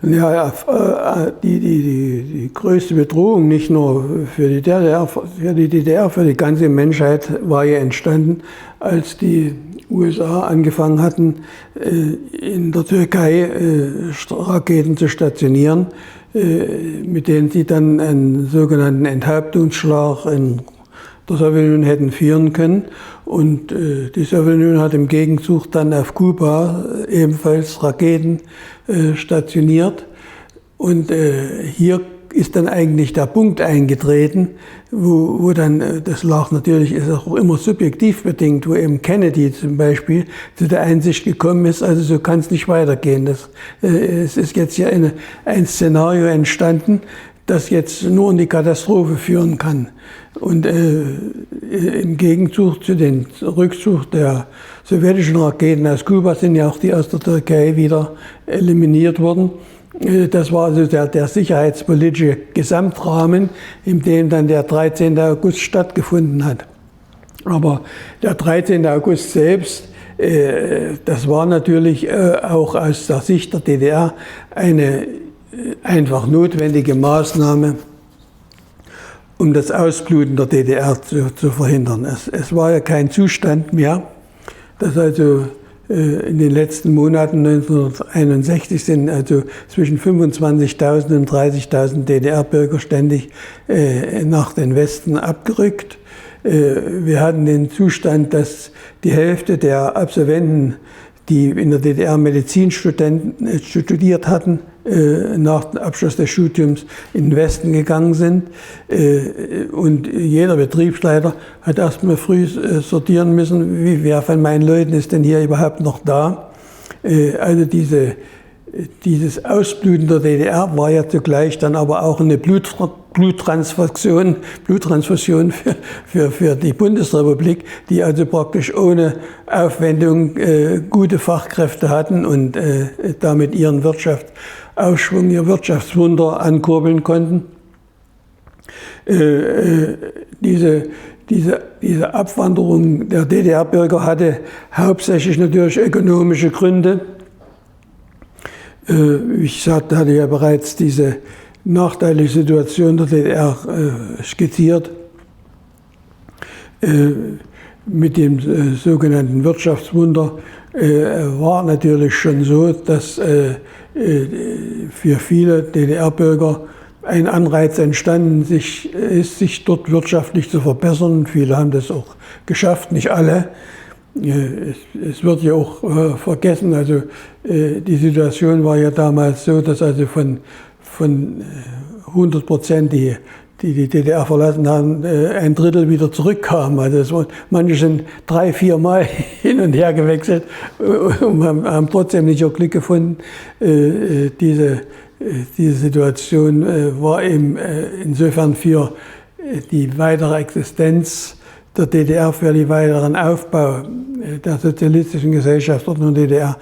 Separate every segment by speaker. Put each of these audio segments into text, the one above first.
Speaker 1: Ja, die größte Bedrohung nicht nur für die DDR, für die ganze Menschheit war ja entstanden, als die USA angefangen hatten, in der Türkei Raketen zu stationieren, mit denen sie dann einen sogenannten Enthauptungsschlag in der Sowjetunion hätten führen können. Und die Sowjetunion hat im Gegenzug dann auf Kuba ebenfalls Raketen stationiert. Und hier ist dann eigentlich der Punkt eingetreten, wo dann, das lag natürlich, ist auch immer subjektiv bedingt, wo eben Kennedy zum Beispiel zu der Einsicht gekommen ist, also so kann es nicht weitergehen. Es ist jetzt hier ein Szenario entstanden, das jetzt nur in die Katastrophe führen kann. Und im Gegenzug zu den Rückzug der sowjetischen Raketen aus Kuba sind ja auch die aus der Türkei wieder eliminiert worden. Das war also der sicherheitspolitische Gesamtrahmen, in dem dann der 13. August stattgefunden hat. Aber der 13. August selbst, das war natürlich auch aus der Sicht der DDR eine einfach notwendige Maßnahme, um das Ausbluten der DDR zu verhindern. Es war ja kein Zustand mehr, dass also in den letzten Monaten 1961 sind also zwischen 25.000 und 30.000 DDR-Bürger ständig nach den Westen abgerückt. Wir hatten den Zustand, dass die Hälfte der Absolventen, die in der DDR Medizin studiert hatten, nach dem Abschluss des Studiums in den Westen gegangen sind. Und jeder Betriebsleiter hat erstmal früh sortieren müssen, wer von meinen Leuten ist denn hier überhaupt noch da. Also dieses Ausbluten der DDR war ja zugleich dann aber auch eine Bluttransfusion für die Bundesrepublik, die also praktisch ohne Aufwendung gute Fachkräfte hatten und damit ihren Wirtschaftsaufschwung, ihr Wirtschaftswunder ankurbeln konnten. Diese Abwanderung der DDR-Bürger hatte hauptsächlich natürlich ökonomische Gründe. Ich hatte ja bereits diese nachteilige Situation der DDR skizziert. Mit dem sogenannten Wirtschaftswunder war natürlich schon so, dass für viele DDR-Bürger ein Anreiz entstanden ist, sich dort wirtschaftlich zu verbessern. Viele haben das auch geschafft, nicht alle. Es wird ja auch vergessen, also die Situation war ja damals so, dass also von 100%, die DDR verlassen haben, ein Drittel wieder zurückkamen. Also manche sind 3-4 Mal hin und her gewechselt und haben trotzdem nicht auch Glück gefunden. Diese Situation war eben insofern für die weitere Existenz der DDR, für den weiteren Aufbau der sozialistischen Gesellschaftsordnung der DDR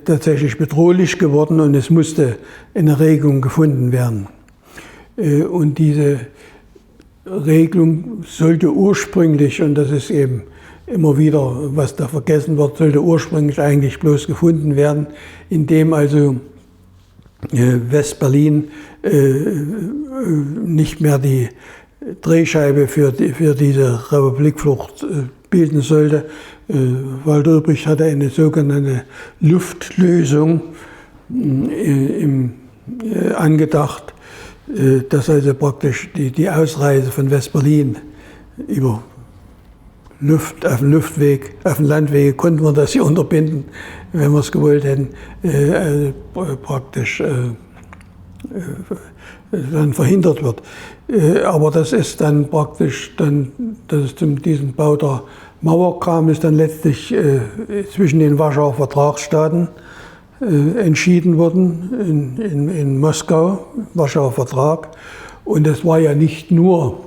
Speaker 1: tatsächlich bedrohlich geworden und es musste eine Regelung gefunden werden. Und diese Regelung sollte ursprünglich, und das ist eben immer wieder, was da vergessen wird, sollte ursprünglich eigentlich bloß gefunden werden, indem also West-Berlin nicht mehr die Drehscheibe für diese Republikflucht bilden sollte. Walter Ulbricht hatte eine sogenannte Luftlösung angedacht, dass also praktisch die Ausreise von West-Berlin über auf dem Landwege konnten wir das hier unterbinden, wenn wir es gewollt hätten, praktisch dann verhindert wird. Aber das ist dann praktisch, dass es zu diesem Bau der Mauer kam, ist dann letztlich zwischen den Warschauer Vertragsstaaten entschieden worden, in Moskau, Warschauer Vertrag. Und das war ja nicht nur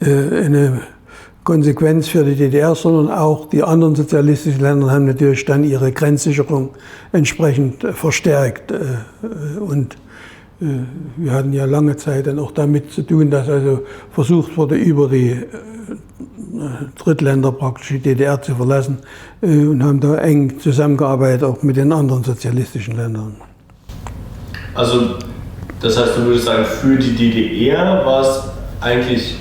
Speaker 1: eine Konsequenz für die DDR, sondern auch die anderen sozialistischen Länder haben natürlich dann ihre Grenzsicherung entsprechend verstärkt. Und wir hatten ja lange Zeit dann auch damit zu tun, dass also versucht wurde, über die Drittländer praktisch die DDR zu verlassen und haben da eng zusammengearbeitet, auch mit den anderen sozialistischen Ländern.
Speaker 2: Also, das heißt, du würdest sagen, für die DDR war es eigentlich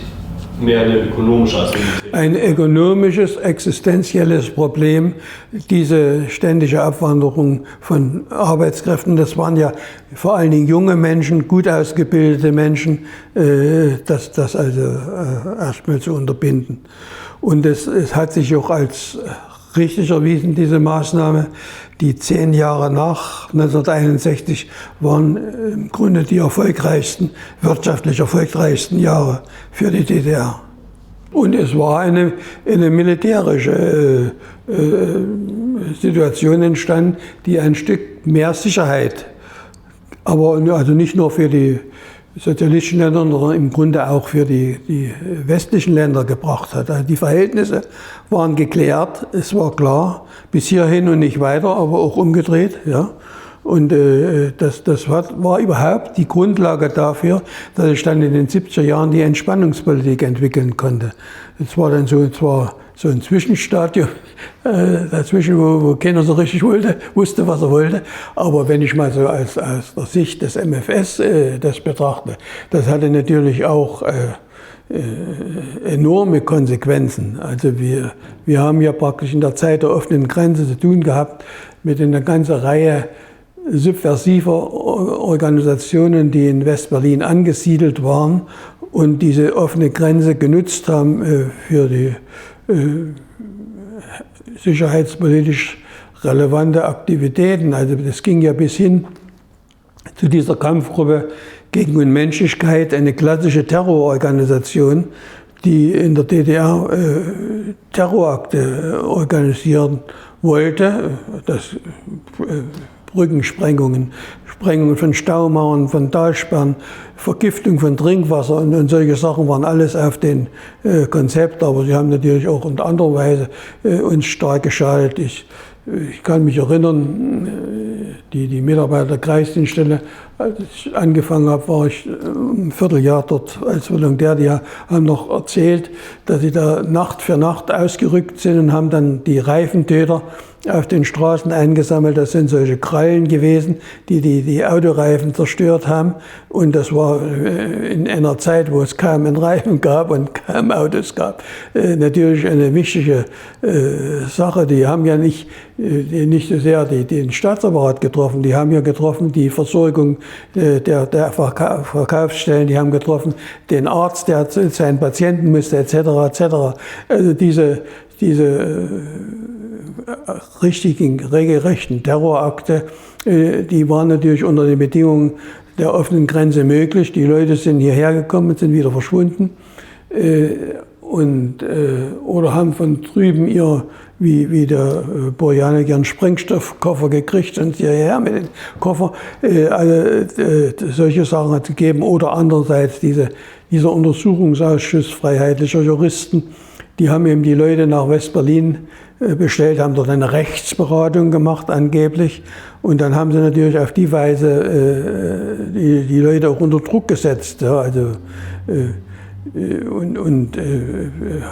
Speaker 2: mehr eine ökonomische als
Speaker 1: ein ökonomisches, existenzielles Problem, diese ständige Abwanderung von Arbeitskräften. Das waren ja vor allen Dingen junge Menschen, gut ausgebildete Menschen, das also erstmal zu unterbinden. Und es hat sich auch als richtig erwiesen, diese Maßnahme. Die 10 Jahre nach 1961 waren im Grunde die wirtschaftlich erfolgreichsten Jahre für die DDR. Und es war eine militärische Situation entstanden, die ein Stück mehr Sicherheit, aber also nicht nur für die sozialistischen Länder, sondern im Grunde auch für die westlichen Länder gebracht hat. Also die Verhältnisse waren geklärt, es war klar, bis hierhin und nicht weiter, aber auch umgedreht. Ja. Und das war überhaupt die Grundlage dafür, dass ich dann in den 70er Jahren die Entspannungspolitik entwickeln konnte. Es war dann so ein Zwischenstadium dazwischen, wo keiner so richtig wusste, was er wollte. Aber wenn ich mal so aus der Sicht des MFS das betrachte, das hatte natürlich auch enorme Konsequenzen. Also wir haben ja praktisch in der Zeit der offenen Grenze zu tun gehabt mit einer ganzen Reihe subversiver Organisationen, die in Westberlin angesiedelt waren und diese offene Grenze genutzt haben für die sicherheitspolitisch relevante Aktivitäten. Also das ging ja bis hin zu dieser Kampfgruppe gegen Unmenschlichkeit, eine klassische Terrororganisation, die in der DDR Terrorakte organisieren wollte. Das Brückensprengungen, Sprengungen von Staumauern, von Talsperren, Vergiftung von Trinkwasser und solche Sachen waren alles auf den Konzept, aber sie haben natürlich auch in anderer Weise uns stark geschadet. Ich kann mich erinnern, die Mitarbeiter der Kreisdienststelle, als ich angefangen habe, war ich ein Vierteljahr dort als Volontär. Die haben noch erzählt, dass sie da Nacht für Nacht ausgerückt sind und haben dann die Reifentöter auf den Straßen eingesammelt. Das sind solche Krallen gewesen, die Autoreifen zerstört haben. Und das war in einer Zeit, wo es kaum einen Reifen gab und kaum Autos gab, natürlich eine wichtige Sache. Die haben ja nicht so sehr den Staatsapparat getroffen, die haben ja getroffen die Versorgung der Verkaufsstellen, die haben getroffen den Arzt, der zu seinen Patienten musste, etc. etc. Also diese richtigen, regelrechten Terrorakte, die waren natürlich unter den Bedingungen der offenen Grenze möglich. Die Leute sind hierher gekommen und sind wieder verschwunden oder haben von drüben wie der Borjanek, ihren Sprengstoffkoffer gekriegt und hierher mit dem Koffer. Solche Sachen hat es gegeben. Oder andererseits dieser Untersuchungsausschuss freiheitlicher Juristen, die haben eben die Leute nach Westberlin bestellt, haben dort eine Rechtsberatung gemacht angeblich und dann haben sie natürlich auf die Weise die Leute auch unter Druck gesetzt, ja, also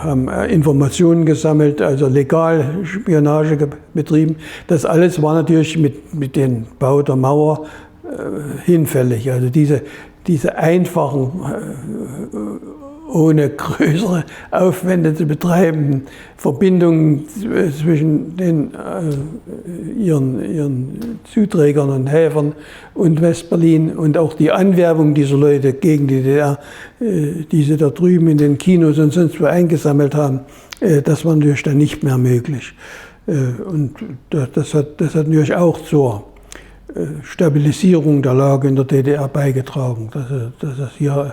Speaker 1: haben Informationen gesammelt, also legal Spionage betrieben. Das alles war natürlich mit dem Bau der Mauer hinfällig. Also diese einfachen ohne größere Aufwände zu betreiben, Verbindungen zwischen ihren Zuträgern und Helfern und Westberlin und auch die Anwerbung dieser Leute gegen die DDR, die sie da drüben in den Kinos und sonst wo eingesammelt haben, das war natürlich dann nicht mehr möglich. Und das hat natürlich auch zur Stabilisierung der Lage in der DDR beigetragen, dass hier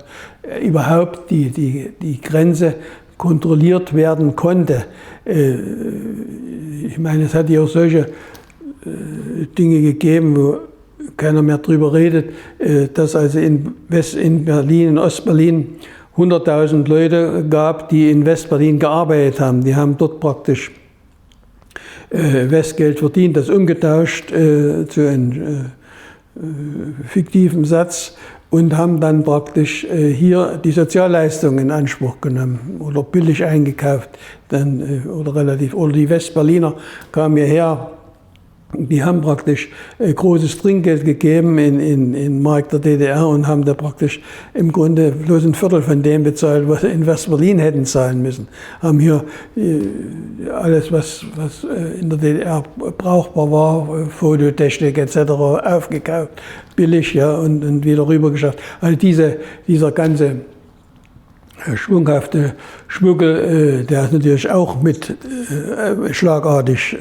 Speaker 1: überhaupt die Grenze kontrolliert werden konnte. Ich meine, es hat ja auch solche Dinge gegeben, wo keiner mehr drüber redet, dass also in Berlin, in Ostberlin 100.000 Leute gab, die in Westberlin gearbeitet haben. Die haben dort praktisch Westgeld verdient, das umgetauscht zu einem fiktiven Satz und haben dann praktisch hier die Sozialleistungen in Anspruch genommen oder billig eingekauft. Oder die Westberliner kamen hierher Die haben praktisch großes Trinkgeld gegeben in Mark der DDR und haben da praktisch im Grunde bloß ein Viertel von dem bezahlt, was sie in West-Berlin hätten zahlen müssen. Haben hier alles, was in der DDR brauchbar war, Fototechnik etc. aufgekauft, billig, ja, und wieder rübergeschafft. Also dieser ganze schwunghafte Schmuggel, der ist natürlich auch mit schlagartig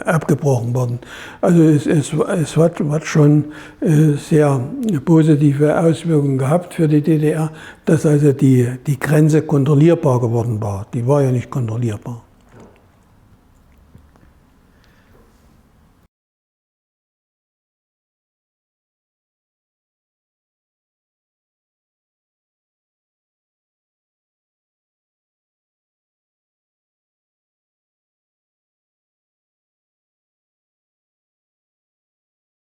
Speaker 1: abgebrochen worden. Also es hat schon sehr positive Auswirkungen gehabt für die DDR, dass also die Grenze kontrollierbar geworden war. Die war ja nicht kontrollierbar.